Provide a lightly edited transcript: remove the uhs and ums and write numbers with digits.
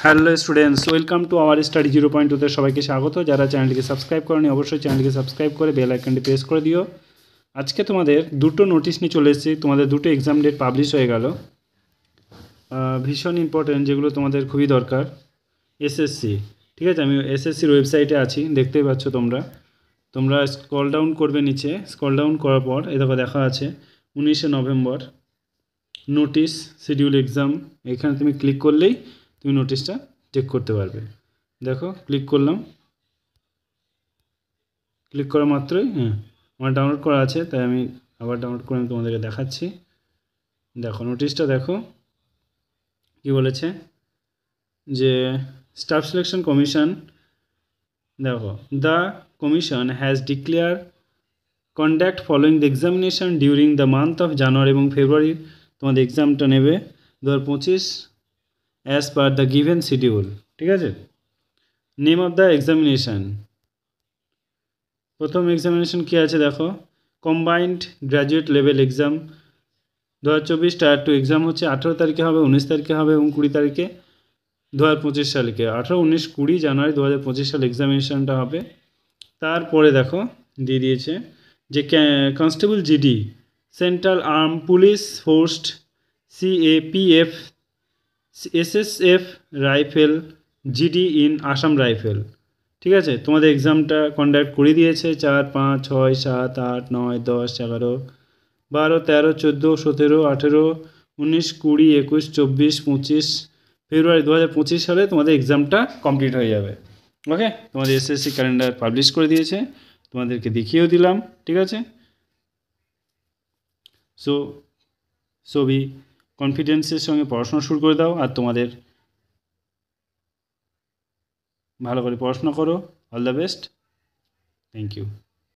Hello students, welcome to our study 0.2 সবাইকে স্বাগত। যারা চ্যানেলটিকে সাবস্ক্রাইব করেনি অবশ্যই চ্যানেলটিকে সাবস্ক্রাইব করে বেল আইকনটি প্রেস করে দিও। আজকে তোমাদের দুটো নোটিশ নিয়ে চলে এসেছি। তোমাদের দুটো এক্সাম ডেট পাবলিশ হয়ে গেল, ভীষণ ইম্পর্টেন্ট, যেগুলো তোমাদের খুবই দরকার। এসএসসি, ঠিক আছে, আমি এসএসসির ওয়েবসাইটে আছি, দেখতেই পাচ্ছ তোমরা স্ক্রল ডাউন করবে নিচে। স্ক্রল ডাউন করার পর এই দেখো দেখা আছে 19শে নভেম্বর নোটিশ শিডিউল এক্সাম। এখানে তুমি ক্লিক করলেই তুমি নোটিশটা চেক করতে পারবে। দেখো ক্লিক করলাম, ক্লিক করা মাত্রই আমার ডাউনলোড করা আছে, তাই আমি আবার ডাউনলোড করে আমি তোমাদেরকে দেখাচ্ছি। দেখো নোটিশটা দেখো কি বলেছে, যে স্টাফ সিলেকশন কমিশন, দেখো the commission has declare conduct following the examination during the month of January এবং ফেব্রুয়ারি। তোমাদের এক্সামটা নেবে 2025 as per the given schedule, ঠিক আছে। নেম অফ দ্য এক্সামিনেশান, প্রথম এক্সামিনেশন কী আছে দেখো, combined graduate level exam 2024 tyre 2 exam হচ্ছে 18 তারিখে হবে, 19 তারিখে হবে এবং 20 তারিখে 2025 সালকে 18, 19, 20 জানুয়ারি 2025 সাল এক্সামিনেশানটা হবে। তারপরে দেখো দিয়ে দিয়েছে যে constable GD, central arm police force, CAPF, SSF rifle, GD in Assam rifle, ঠিক আছে। তোমাদের এক্সামটা কন্ডাক্ট করে দিয়েছে 4, 5, 6, 7, 8, 9, 10, 11, 12, 13, 14, 17, 18, 19, 20, 21, 24, 25 ফেব্রুয়ারি 2025 সালে তোমাদের এক্সামটা কমপ্লিট হয়ে যাবে। ওকে, তোমাদের এসএসসি ক্যালেন্ডার পাবলিশ করে দিয়েছে, তোমাদেরকে দেখিয়েও দিলাম, ঠিক আছে। সবই কনফিডেন্সের সঙ্গে পড়াশোনা শুরু করে দাও, আর তোমাদের ভালো করে পড়াশোনা করো। All the best, thank you.